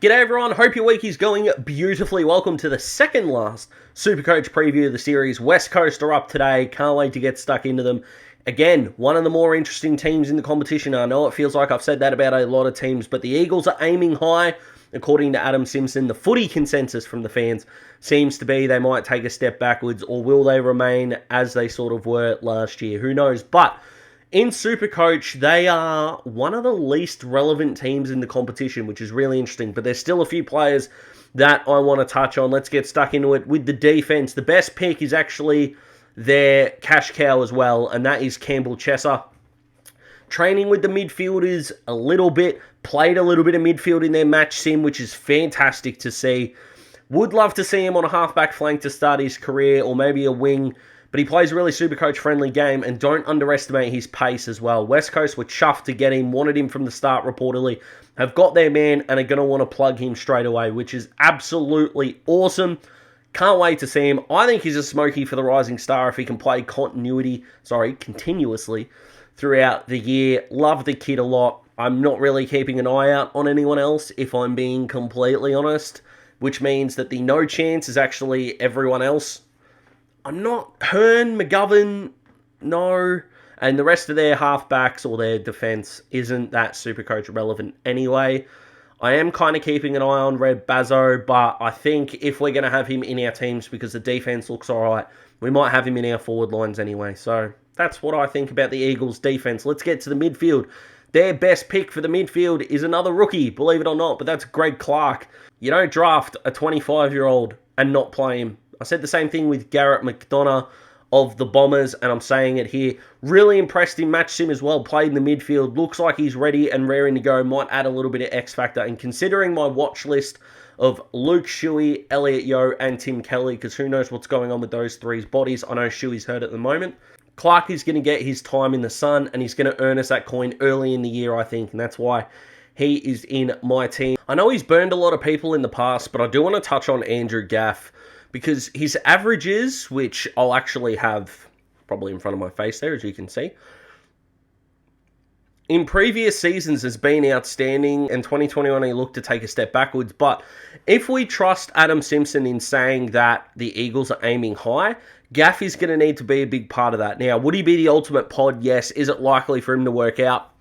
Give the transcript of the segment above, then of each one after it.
G'day everyone, hope your week is going beautifully. Welcome to the second last SuperCoach preview of the series. West Coast are up today, can't wait to get stuck into them. Again, one of the more interesting teams in the competition. I know it feels like I've said that about a lot of teams, but the Eagles are aiming high. According to Adam Simpson, the footy consensus from the fans seems to be they might take a step backwards, or will they remain as they sort of were last year? Who knows? But in SuperCoach, they are one of the least relevant teams in the competition, which is really interesting. But there's still a few players that I want to touch on. Let's get stuck into it with the defense. The best pick is actually their cash cow as well, and that is Campbell Chesser. Training with the midfielders a little bit, played a little bit of midfield in their match sim, which is fantastic to see. Would love to see him on a halfback flank to start his career, or maybe a wing. But he plays a really SuperCoach-friendly game, and don't underestimate his pace as well. West Coast were chuffed to get him, wanted him from the start reportedly, have got their man, and are going to want to plug him straight away, which is absolutely awesome. Can't wait to see him. I think he's a smoky for the Rising Star if he can play continuously throughout the year. Love the kid a lot. I'm not really keeping an eye out on anyone else, if I'm being completely honest, which means that the no chance is actually everyone else. I'm not Hearn, McGovern, no, and the rest of their halfbacks or their defence isn't that SuperCoach relevant anyway. I am kind of keeping an eye on Red Bazzo, but I think if we're going to have him in our teams because the defence looks alright, we might have him in our forward lines anyway. So that's what I think about the Eagles' defence. Let's get to the midfield. Their best pick for the midfield is another rookie, believe it or not, but that's Greg Clark. You don't draft a 25-year-old and not play him. I said the same thing with Garrett McDonough of the Bombers, and I'm saying it here. Really impressed in match sim as well. Played in the midfield. Looks like he's ready and raring to go. Might add a little bit of X factor. And considering my watch list of Luke, Shuey, Elliot Yeo, and Tim Kelly, because who knows what's going on with those three's bodies. I know Shuey's hurt at the moment. Clark is going to get his time in the sun, and he's going to earn us that coin early in the year, I think. And that's why he is in my team. I know he's burned a lot of people in the past, but I do want to touch on Andrew Gaff, because his averages, which I'll actually have probably in front of my face there, as you can see, in previous seasons has been outstanding, and 2021 he looked to take a step backwards. But if we trust Adam Simpson in saying that the Eagles are aiming high, Gaff is going to need to be a big part of that. Now, would he be the ultimate pod? Yes. Is it likely for him to work out?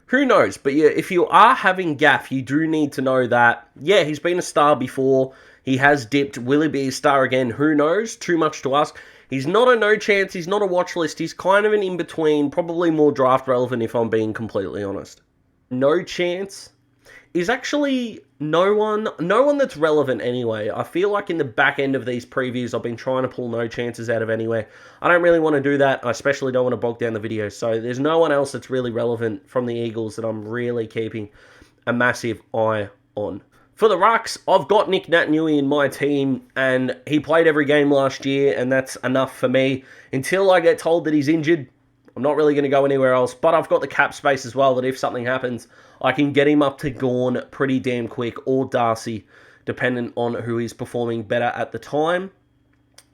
Who knows? But yeah, if you are having Gaff, you do need to know that, yeah, he's been a star before. He has dipped. Will he be a star again? Who knows? Too much to ask. He's not a no chance. He's not a watch list. He's kind of an in-between, probably more draft relevant if I'm being completely honest. No chance is actually no one that's relevant anyway. I feel like in the back end of these previews, I've been trying to pull no chances out of anywhere. I don't really want to do that. I especially don't want to bog down the video. So there's no one else that's really relevant from the Eagles that I'm really keeping a massive eye on. For the Rucks, I've got Nic Naitanui in my team, and he played every game last year, and that's enough for me. Until I get told that he's injured, I'm not really going to go anywhere else, but I've got the cap space as well, that if something happens, I can get him up to Gawn pretty damn quick, or Darcy, depending on who is performing better at the time.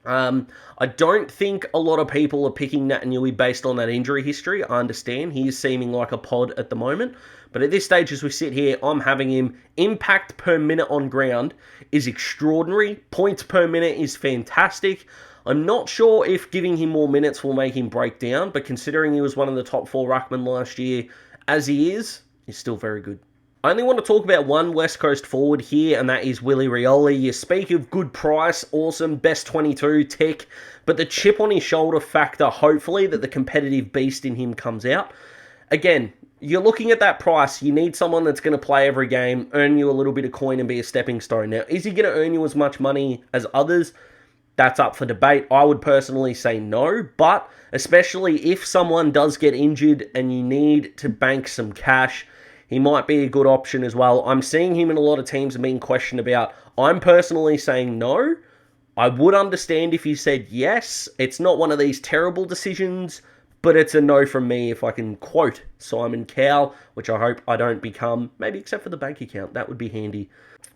I don't think a lot of people are picking Naitanui based on that injury history. I understand he is seeming like a pod at the moment, but at this stage as we sit here, I'm having him. Impact per minute on ground is extraordinary. Points per minute is fantastic. I'm not sure if giving him more minutes will make him break down, but considering he was one of the top 4 ruckmen last year, as he is, he's still very good. I only want to talk about one West Coast forward here, and that is Willie Rioli. You speak of good price, awesome, best 22, tick, but the chip on his shoulder factor, hopefully, that the competitive beast in him comes out. Again, you're looking at that price, you need someone that's going to play every game, earn you a little bit of coin and be a stepping stone. Now, is he going to earn you as much money as others? That's up for debate. I would personally say no, but especially if someone does get injured and you need to bank some cash, he might be a good option as well. I'm seeing him in a lot of teams and being questioned about. I'm personally saying no. I would understand if he said yes. It's not one of these terrible decisions, but it's a no from me if I can quote Simon Cowell, which I hope I don't become, maybe except for the bank account. That would be handy.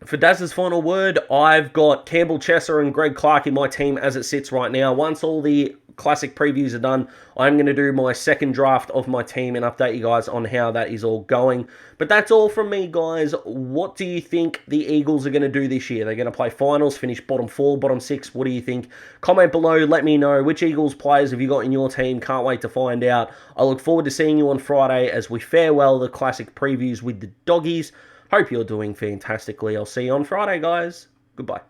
For Daz's final word, I've got Campbell Chesser and Greg Clark in my team as it sits right now. Once all the classic previews are done, I'm going to do my second draft of my team and update you guys on how that is all going. But that's all from me, guys. What do you think the Eagles are going to do this year? They're going to play finals, finish bottom 4, bottom 6. What do you think? Comment below. Let me know which Eagles players have you got in your team. Can't wait to find out. I look forward to seeing you on Friday as we farewell the classic previews with the doggies. Hope you're doing fantastically. I'll see you on Friday, guys. Goodbye.